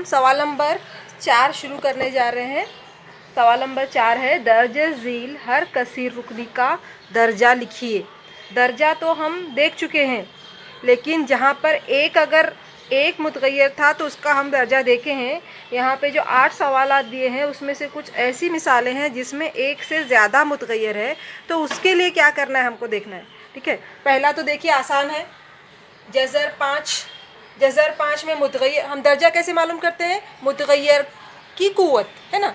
हम सवाल नंबर 4 शुरू करने जा रहे हैं। सवाल नंबर 4 है, दर्ज झील हर कसीर रुकनी का दर्जा लिखिए। दर्जा तो हम देख चुके हैं, लेकिन जहाँ पर अगर एक मुतगैर था तो उसका हम दर्जा देखे हैं। यहाँ पे जो 8 सवाल दिए हैं उसमें से कुछ ऐसी मिसालें हैं जिसमें एक से ज़्यादा मुतगैर है, तो उसके लिए क्या करना है हमको देखना है। ठीक है, पहला तो देखिए आसान है, जज़र 5 में मुतगैर, हम दर्जा कैसे मालूम करते हैं, मुतगैर की कुव्वत है ना।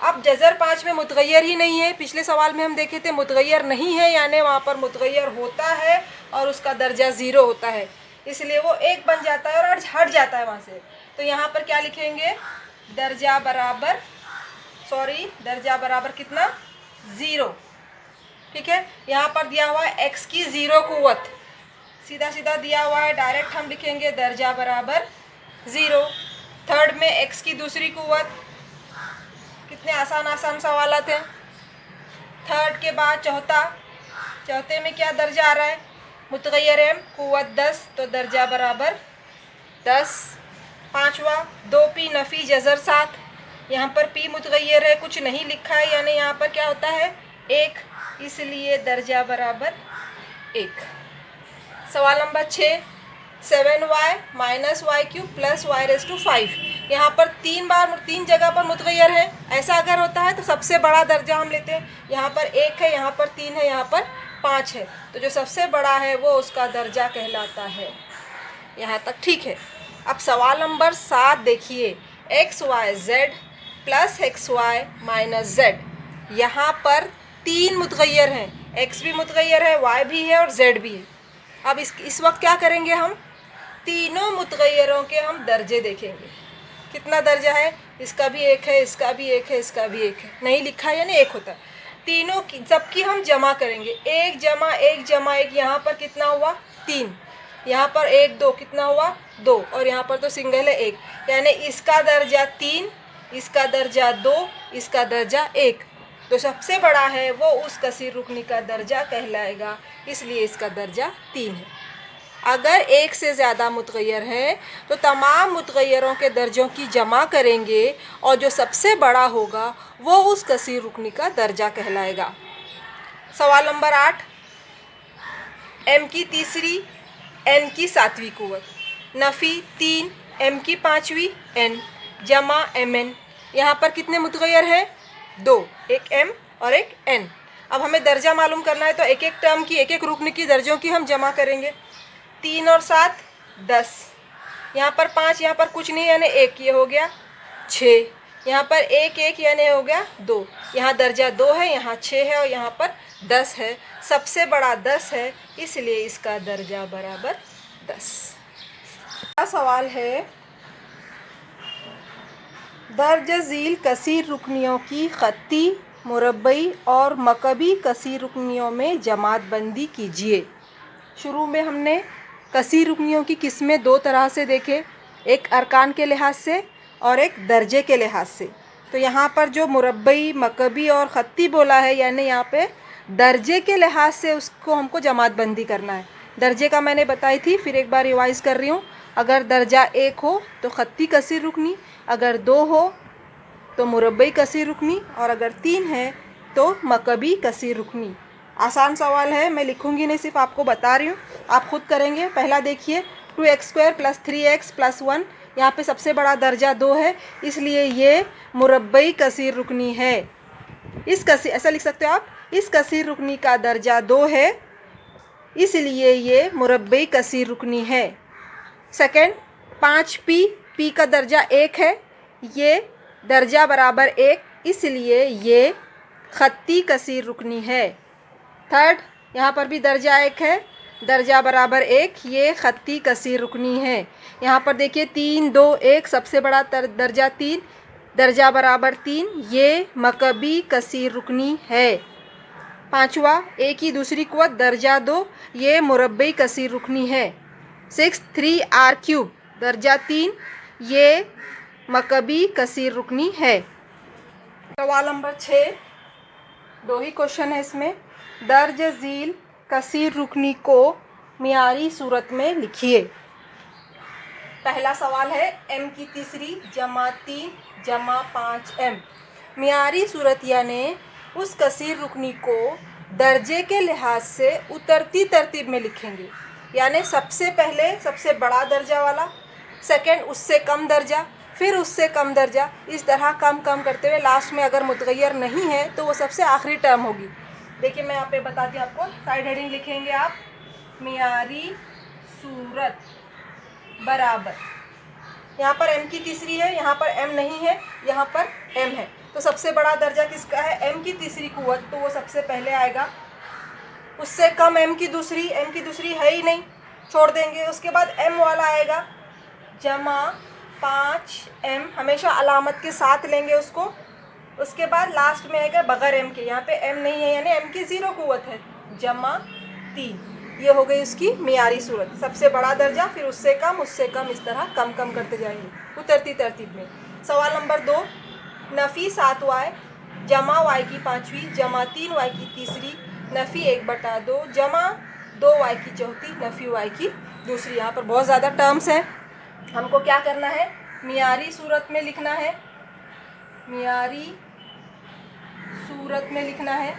अब जज़र 5 में मुतगैर ही नहीं है, पिछले सवाल में हम देखे थे मुतगैर नहीं है, यानी वहाँ पर मुतगैर होता है और उसका दर्जा 0 होता है, इसलिए वो 1 बन जाता है और हट जाता है वहाँ से। तो यहाँ पर क्या लिखेंगे, दर्जा बराबर कितना, 0। ठीक है, यहाँ पर दिया हुआ है x की 0 कुव्वत, सीधा सीधा दिया हुआ है, डायरेक्ट हम लिखेंगे दर्जा बराबर 0। थर्ड में x की दूसरी कुव्वत, कितने आसान सवाल हैं। थर्ड के बाद चौथे में क्या दर्जा आ रहा है, मुतगैर m कुव्वत 10, तो दर्जा बराबर 10। पांचवा 2p नफ़ी जज़र 7, यहाँ पर p मुतगैर है, कुछ नहीं लिखा है, यानी यहाँ पर क्या होता है 1, इसलिए दर्जा बराबर 1। सवाल number 6, 7y minus y cube plus y raise to 5, यहाँ पर 3 जगह पर मुतगैर है। ऐसा अगर होता है तो सबसे बड़ा दर्जा हम लेते हैं, यहाँ पर 1 है, यहाँ पर 3 है, यहाँ पर 5 है, तो जो सबसे बड़ा है वो उसका दर्जा कहलाता है। यहाँ तक ठीक है। अब सवाल नंबर 7 देखिए, xyz plus xy minus z, यहाँ पर 3 मुतगैर हैं, x भी मुतगैर है, y भी है और z भी है। अब इस वक्त क्या करेंगे, हम तीनों मुतगैरों के हम दर्जे देखेंगे। कितना दर्जा है, इसका भी 1 है, इसका भी 1 है, इसका भी 1 है, नहीं लिखा है यानी 1 होता है। तीनों की सबकी हम जमा करेंगे, 1 जमा 1 जमा 1, यहाँ पर कितना हुआ 3, यहाँ पर 1 2 कितना हुआ 2, और यहाँ पर तो सिंगल है 1, यानी इसका दर्जा 3, इसका दर्जा 2, इसका दर्जा 1, तो सबसे बड़ा है वो उस कसीर रुकनी का दर्जा कहलाएगा, इसलिए इसका दर्जा 3 है। अगर एक से ज़्यादा मुतगैर है तो तमाम मुतगैरों के दर्जों की जमा करेंगे और जो सबसे बड़ा होगा वो उस कसीर रुकनी का दर्जा कहलाएगा। सवाल नंबर 8, m की तीसरी n की 7वीं कुव्वत नफ़ी 3 m की 5वीं n जमा mn, यहाँ पर कितने मुतगैर हैं, 2, एक m और एक n। अब हमें दर्जा मालूम करना है तो एक एक टर्म की, एक एक रुकनी की दर्जों की हम जमा करेंगे। 3 और 7 10, यहाँ पर 5, यहाँ पर कुछ नहीं यानी 1, ये हो गया 6, यहाँ पर 1 1 यानी हो गया 2, यहाँ दर्जा 2 है, यहाँ 6 है और यहाँ पर 10 है, सबसे बड़ा 10 है, इसलिए इसका दर्जा बराबर 10। सवाल है, दर्ज झील कसीर रुकनियों की खत्ती, मुरब्बई और मकबी कसीर रुकनियों में जमात बंदी कीजिए। शुरू में हमने कसीर रुकनियों की किस्में 2 तरह से देखे, एक अरकान के लिहाज से और एक दर्जे के लिहाज से। तो यहाँ पर जो मुरब्बई, मकबी और खत्ती बोला है, यानी यहाँ पे दर्जे के लिहाज से उसको हमको जमात बंदी करना है। दर्जे का मैंने बताई थी, फिर एक बार रिवाइज़ कर रही हूँ। अगर दर्जा 1 हो तो खत्ती कसीर रुकनी, अगर 2 हो तो मुरब्बई कसीर रुकनी, और अगर 3 है तो मकबी कसीर रुकनी। आसान सवाल है, मैं लिखूंगी नहीं, सिर्फ आपको बता रही हूँ, आप खुद करेंगे। पहला देखिए, 2x² प्लस 3x प्लस 1, यहाँ पे सबसे बड़ा दर्जा 2 है, इसलिए ये मुरब्बई कसीर रुकनी है। ऐसा लिख सकते हो आप, इस कसीर रुकनी का दर्जा 2 है, इसलिए ये मुरब्बई कसीर रुकनी है। सेकंड, 5p का दर्जा 1 है, ये दर्जा बराबर 1, इसलिए ये खत्ती कसीर रुकनी है। थर्ड, यहाँ पर भी दर्जा 1 है, दर्जा बराबर 1, ये खत्ती कसीर रुकनी है। यहाँ पर देखिए 3 2 1, सबसे बड़ा दर्जा 3, दर्जा बराबर 3, ये मकबी कसीर रुकनी है। पांचवा, a की दूसरी कुव्वत दर्जा 2, ये मुरब्बई कसीर रुकनी है। 6 3r³ दर्जा 3, ये मकबी कसीर रुकनी है। सवाल नंबर 6, 2 ही क्वेश्चन है इसमें। दर्ज झील कसीर रुकनी को मियारी सूरत में लिखिए। पहला सवाल है m की तीसरी जमा 3 जमा 5m। मियारी सूरतिया ने उस कसीर रुकनी को दर्जे के लिहाज से उतरती तरतीब में लिखेंगे, यानी सबसे पहले सबसे बड़ा दर्जा वाला, सेकंड उससे कम दर्जा, फिर उससे कम दर्जा, इस तरह कम कम करते हुए लास्ट में अगर मुतगैर नहीं है तो वो सबसे आखिरी टर्म होगी। देखिए मैं यहाँ पे बताती हूँ आपको, साइड हेडिंग लिखेंगे आप, मियारी सूरत बराबर, यहाँ पर m की तीसरी है, यहाँ पर m नहीं है, यहाँ पर m है, तो सबसे बड़ा दर्जा किसका है, m की तीसरी कुव्वत, तो वो सबसे पहले आएगा। उससे कम m की दूसरी है ही नहीं, छोड़ देंगे। उसके बाद m वाला आएगा जमा 5m, हमेशा अलामत के साथ लेंगे उसको। उसके बाद लास्ट में आएगा बगैर m के, यहाँ पे m नहीं है यानी m की 0 कुव्वत है, जमा 3। ये हो गई उसकी मियारी सूरत, सबसे बड़ा दर्जा, फिर उससे कम, इस तरह कम कम करते जाएंगे उतरती तरतीब में। सवाल नंबर 2, नफ़ी 7y जमा y की 5वीं जमा 3y की तीसरी नफ़ी 1/2 जमा 2y की चौथी नफ़ी y की दूसरी। यहाँ पर बहुत ज़्यादा टर्म्स हैं, हमको क्या करना है, मियारी सूरत में लिखना है, मियारी सूरत में लिखना है,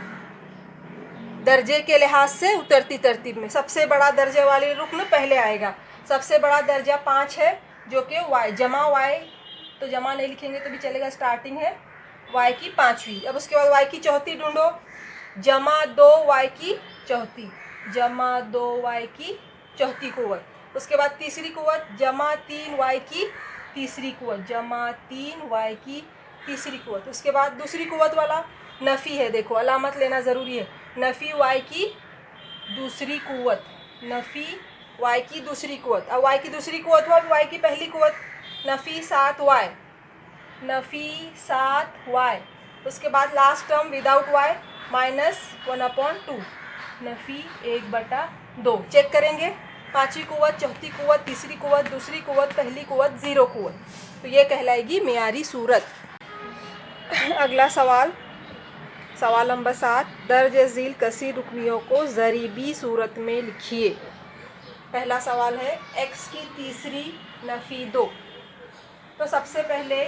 दर्जे के लिहाज से उतरती तरतीब में। सबसे बड़ा दर्जे वाली रुकन पहले आएगा। सबसे बड़ा दर्जा 5 है जो कि y जमा y, तो जमा नहीं लिखेंगे तो भी चलेगा, स्टार्टिंग है y की 5वीं। अब उसके बाद y की चौथी ढूंढो, जमा 2y की चौथी, जमा 2y की चौथी कुव्वत। उसके बाद तीसरी कुव्वत जमा 3y की तीसरी कुव्वत, जमा 3y की तीसरी कुव्वत। उसके बाद दूसरी कुव्वत वाला नफ़ी है, देखो अलामत लेना ज़रूरी है, नफ़ी y की दूसरी कुव्वत, नफ़ी y की दूसरी कुव्वत। अब y की दूसरी कुव्वत हुआ, y की पहली कुव्वत, नफ़ी 7y, नफ़ी 7y। उसके बाद लास्ट टर्म विदाउट y -1/2, नफ़ी 1/2। चेक करेंगे, 5वीं कुव्वत, चौथी कुव्वत, तीसरी कुव्वत, दूसरी कुव्वत, पहली कुव्वत, 0 कुव्वत, तो ये कहलाएगी मियारी सूरत। अगला सवाल, सवाल नंबर 7, दर्ज झील कसीर रुकनियों को ज़रीबी सूरत में लिखिए। पहला सवाल है x की तीसरी नफ़ी 2। तो सबसे पहले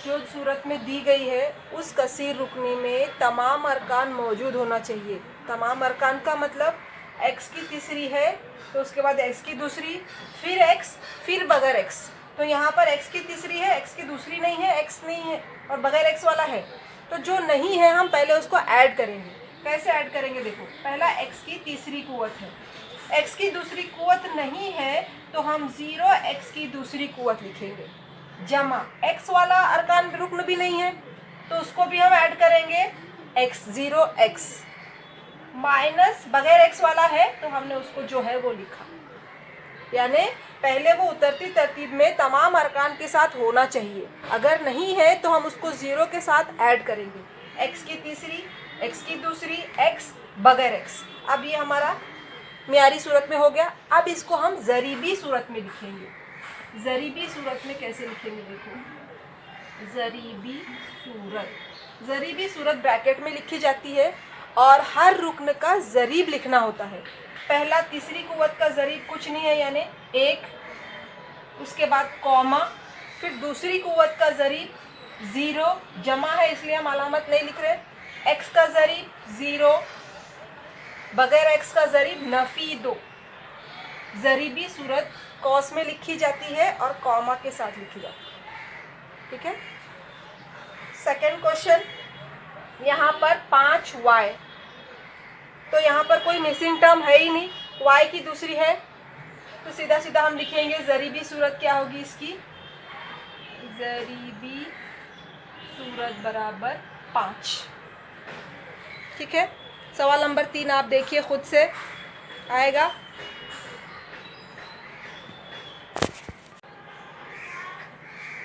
जो सूरत में दी गई है उस कसीर रुकनी में तमाम अरकान मौजूद होना चाहिए। तमाम अरकान का मतलब x की तीसरी है तो उसके बाद x की दूसरी, फिर x, फिर बगैर x। तो यहाँ पर x की तीसरी है, x की दूसरी नहीं है, x नहीं है और बगैर x वाला है, तो जो नहीं है हम पहले उसको ऐड करेंगे। कैसे ऐड करेंगे, देखो पहला x की तीसरी कुव्वत है, x की दूसरी कुव्वत नहीं है तो हम 0 x की दूसरी कुव्वत लिखेंगे, जमा x वाला अरकान रुकन भी नहीं है तो उसको भी हम ऐड करेंगे, x 0 x, माइनस बगैर x वाला है तो हमने उसको जो है वो लिखा, यानी पहले वो उतरती तरतीब में तमाम अरकान के साथ होना चाहिए। अगर नहीं है तो हम उसको 0 के साथ ऐड करेंगे, x की तीसरी, x की दूसरी, x बगैर x। अब ये हमारा मियारी सूरत में हो गया। अब इसको हम ज़रीबी सूरत में लिखेंगे। ज़रीबी सूरत में कैसे लिखेंगे, देखो ज़रीबी सूरत ब्रैकेट में लिखी जाती है और हर रुकन का ज़रीब लिखना होता है। पहला तीसरी कुव्वत का ज़रीब कुछ नहीं है यानी 1, उसके बाद कॉमा, फिर दूसरी कुव्वत का ज़रीब 0, जमा है इसलिए हम अलामत नहीं लिख रहे, x का ज़रीब 0, बगैर x का ज़रीब नफ़ी 2। ज़रीबी सूरत कॉस में लिखी जाती है और कॉमा के साथ लिखी जाती है, ठीक है। सेकंड क्वेश्चन, यहाँ पर 5y, तो यहाँ पर कोई मिसिंग टर्म है ही नहीं, y की दूसरी है तो सीधा सीधा हम लिखेंगे ज़रीबी सूरत क्या होगी इसकी, ज़रीबी सूरत बराबर 5, ठीक है। सवाल नंबर 3 आप देखिए खुद से आएगा।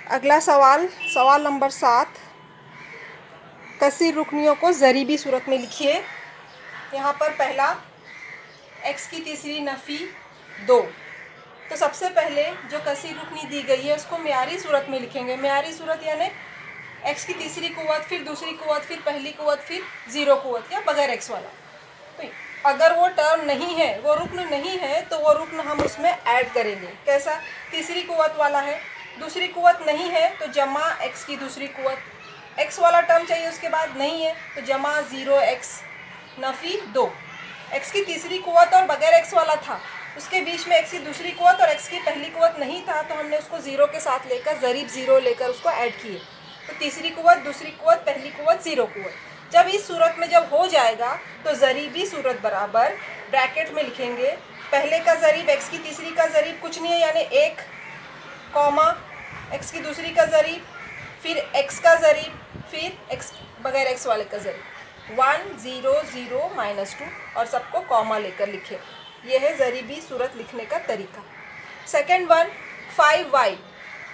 अगला सवाल, सवाल नंबर 7, कसीर रुकनियों को ज़रीबी सूरत में लिखिए। यहाँ पर पहला x की तीसरी नफ़ी 2, तो सबसे पहले जो कसीर रुकनी दी गई है उसको मियारी सूरत में लिखेंगे। मियारी सूरत यानी x की तीसरी कुव्वत, फिर दूसरी कुव्वत, फिर पहली कुव्वत, फिर 0 कुव्वत या बगैर x वाला। तो अगर वो टर्म नहीं है, वो रुकन नहीं है, तो वो रुकन हम उसमें ऐड करेंगे। कैसा? तीसरी कुव्वत वाला है, दूसरी कुव्वत नहीं है तो जमा x की दूसरी कुव्वत, x वाला टर्म चाहिए उसके बाद, नहीं है तो जमा 0x नफ़ी 2। x की तीसरी कुव्वत और बगैर x वाला था, उसके बीच में x की दूसरी कुव्वत और x की पहली कुव्वत नहीं था, तो हमने उसको 0 के साथ लेकर ज़रीब 0 लेकर उसको ऐड किए। तो तीसरी कुव्वत, दूसरी कुव्वत, पहली कुव्वत, 0 कुव्वत। जब इस सूरत में जब हो जाएगा तो ज़रीबी सूरत बराबर ब्रैकेट में लिखेंगे, पहले का ज़रीब x की तीसरी का ज़रीब कुछ नहीं है यानी 1 कॉमा x की दूसरी का ज़रीब, फिर x का ज़रीब, फिर x बगैर x वाले का ज़रीब, 1 0 0 -2 और सबको कॉमा लेकर लिखे। यह है ज़रीबी सूरत लिखने का तरीका। सेकेंड वन 5y,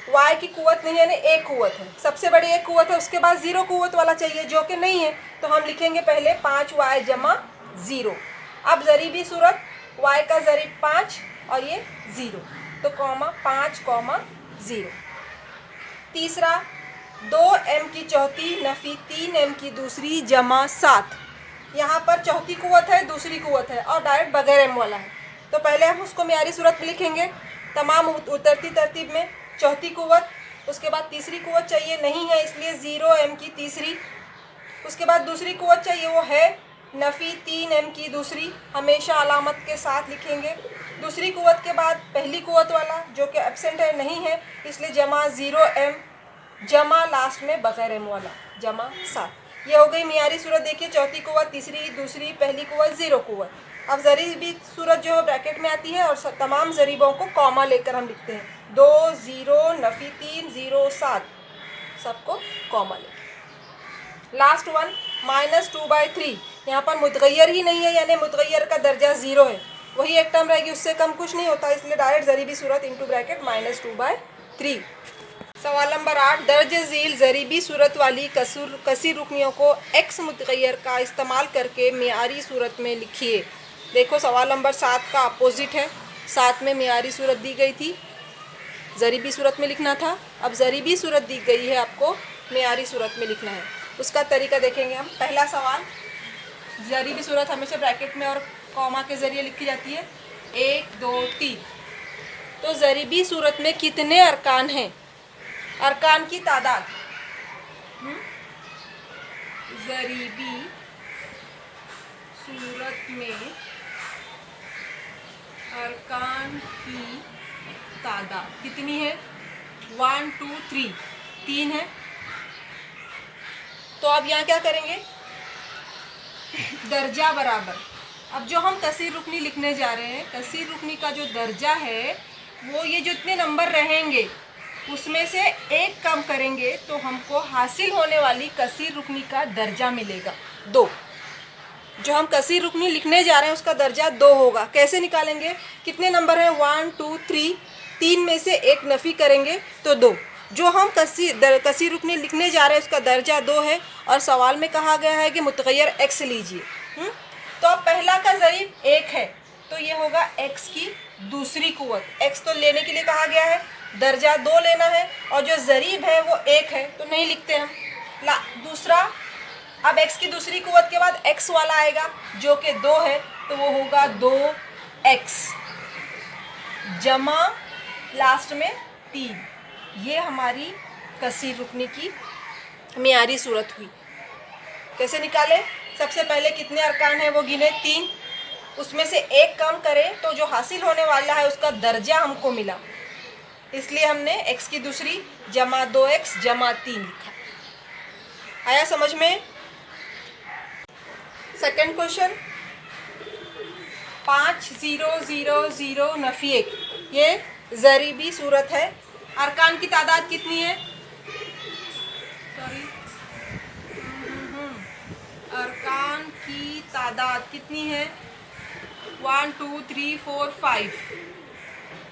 y की कुव्वत नहीं यानी एक कुव्वत है, सबसे बड़ी एक कुव्वत है, उसके बाद 0 कुव्वत वाला चाहिए जो कि नहीं है, तो हम लिखेंगे पहले 5y जमा 0। अब ज़रीबी सूरत y का ज़रीब 5 और ये 0, तो कॉमा 5 कॉमा 0। तीसरा 2m की चौथी नफ़ी 3m की दूसरी जमा 7। यहाँ पर चौथी कुव्वत है, दूसरी कुव्वत है और डायरेक्ट बगैर m वाला है, तो पहले हम उसको मियारी सूरत में लिखेंगे तमाम उतरती तरतीब में। चौथी कुव्वत, उसके बाद तीसरी कुव्वत चाहिए, नहीं है इसलिए 0m की तीसरी, उसके बाद दूसरी कुव्वत चाहिए, वो है नफ़ी 3m की दूसरी, हमेशा अलामत के साथ लिखेंगे। दूसरी कुव्वत के बाद पहली कुव्वत वाला जो कि एब्सेंट है, नहीं है, इसलिए जमा 0m जमा लास्ट में बगैर m वाला जमा 7। ये हो गई मियारी सूरत। देखिए चौथी कुव्वत, तीसरी, दूसरी, पहली कुव्वत, 0 कुव्वत। अब ज़रीबी सूरत जो है ब्रैकेट में आती है और तमाम ज़रीबों को कॉमा लेकर हम लिखते हैं, 2 0 नफ़ी 3 0 7, सबको कॉमा लेकर। लास्ट वन -2/3, यहाँ पर मुतगैर ही नहीं है यानी मुतगैर का दर्जा 0 है, वही एक टर्म रहेगी, उससे कम कुछ नहीं होता, इसलिए डायरेक्ट ज़रीबी सूरत इंटू ब्रैकेट -2/3। सवाल नंबर 8, दर्ज झील ज़रीबी सूरत वाली कसीर रुकनियों को x मुतगैर का इस्तेमाल करके मियारी सूरत में लिखिए। देखो सवाल नंबर 7 का अपोजिट है, 7 में मियारी सूरत दी गई थी, ज़रीबी सूरत में लिखना था, अब ज़रीबी सूरत दी गई है, आपको मियारी सूरत में लिखना है। उसका तरीका देखेंगे हम। पहला सवाल, ज़रीबी सूरत हमेशा ब्रैकेट में और कॉमा के ज़रिए लिखी जाती है, 1 2 3। तो ज़रीबी सूरत में कितने अरकान हैं? अरकान की तादाद, ज़रीबी सूरत में अरकान की तादाद कितनी है? 1 2 3, 3 है। तो अब यहाँ क्या करेंगे? दर्जा बराबर, अब जो हम कसीर रुकनी लिखने जा रहे हैं, कसीर रुकनी का जो दर्जा है वो ये जितने नंबर रहेंगे उसमें से एक कम करेंगे तो हमको हासिल होने वाली कसीर रुकनी का दर्जा मिलेगा 2। जो हम कसीर रुकनी लिखने जा रहे हैं उसका दर्जा 2 होगा। कैसे निकालेंगे? कितने नंबर हैं? 1 2 3, 3 में से एक नफ़ी करेंगे तो 2। जो हम कसीर रुकनी लिखने जा रहे हैं उसका दर्जा 2 है और सवाल में कहा गया है कि मुतगैर x लीजिए। तो अब पहला का ज़रीब 1 है तो ये होगा x की दूसरी कुव्वत, x तो लेने के लिए कहा गया है, दर्जा 2 लेना है और जो ज़रीब है वो 1 है तो नहीं लिखते हम। दूसरा, अब x की दूसरी कुव्वत के बाद x वाला आएगा जो कि 2 है तो वो होगा 2x जमा लास्ट में 3। ये हमारी कसीर रुकनी की मियारी सूरत हुई। कैसे निकाले? सबसे पहले कितने अरकान हैं वो गिने, 3, उसमें से एक कम करें तो जो हासिल होने वाला है उसका दर्जा हमको मिला, इसलिए हमने x की दूसरी जमा 2x जमा 3 लिखा। आया समझ में? सेकंड क्वेश्चन, 5 0 0 0 नफ़ी 1, ये ज़रीबी सूरत है। अरकान की तादाद कितनी है? सॉरी, अरकान की तादाद कितनी है? 1 2 3 4 5।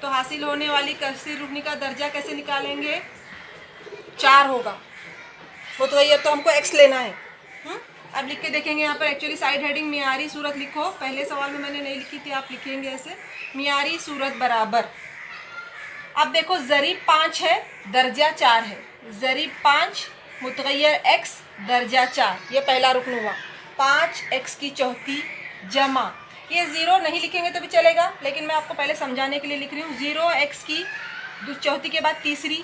तो हासिल होने वाली कसीर रुकनी का दर्जा कैसे निकालेंगे? 4 होगा। मुतगैर तो हमको x लेना है। अब लिख के देखेंगे यहाँ पर। एक्चुअली साइड हेडिंग मियारी सूरत लिखो, पहले सवाल में मैंने नहीं लिखी थी, आप लिखेंगे ऐसे, मियारी सूरत बराबर। अब देखो ज़रीब 5 है, दर्जा 4 है, ज़रीब 5 मुतगैर x दर्जा 4, ये पहला रुकन हुआ। 5x की चौथी जमा ये 0 नहीं लिखेंगे तो भी चलेगा, लेकिन मैं आपको पहले समझाने के लिए लिख रही हूँ। 0x की चौथी के बाद तीसरी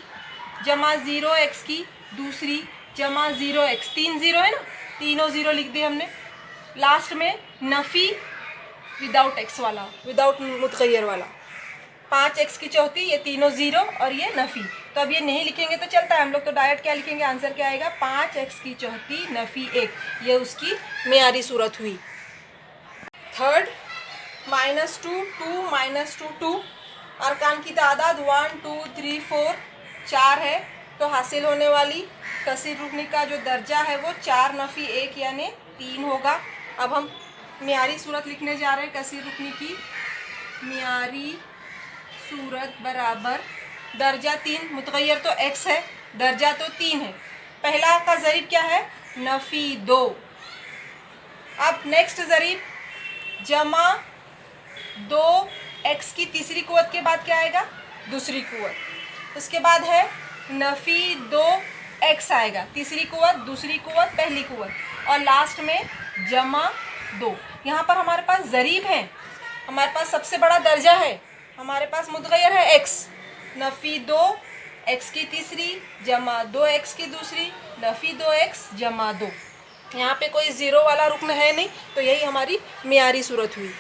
जमा 0x की दूसरी जमा 0x, 3 0 है ना, तीनों 0 लिख दिए हमने। लास्ट में नफ़ी विदाउट x वाला, विदाउट मुतगय्यर वाला, 5x की चौथी, ये तीनों 0 और ये नफ़ी। तो अब ये नहीं लिखेंगे तो चलता है, हम लोग तो डायरेक्ट क्या लिखेंगे, आंसर क्या आएगा, 5x की चौथी नफ़ी 1। ये उसकी मेयारी सूरत हुई। थर्ड, -2 2 -2 2, अरकान की तादाद 1 2 3 4 4 है, तो हासिल होने वाली कसीर रुकनी का जो दर्जा है वो 4 नफ़ी 1 यानी 3 होगा। अब हम मेयारी सूरत लिखने जा रहे हैं कसीर रुकनी की। मेयारी सूरत बराबर दर्जा 3, मुतगय्यर तो x है, दर्जा तो 3 है। पहला का ज़रीब क्या है, नफ़ी 2। अब नेक्स्ट ज़रीब जमा 2x की तीसरी कुव्वत के बाद क्या आएगा, दूसरी कुव्वत। उसके बाद है नफ़ी 2x आएगा, तीसरी कुव्वत, दूसरी कुव्वत, पहली कुव्वत, और लास्ट में जमा 2। यहाँ पर हमारे पास ज़रीब है, हमारे पास सबसे बड़ा दर्जा है, हमारे पास मुतगय्यर है x, नफ़ी 2x की तीसरी जमा 2x की दूसरी, नफ़ी 2x जमा 2। यहाँ पे कोई ज़ीरो वाला रुकन है नहीं, तो यही हमारी मेयारी सूरत हुई।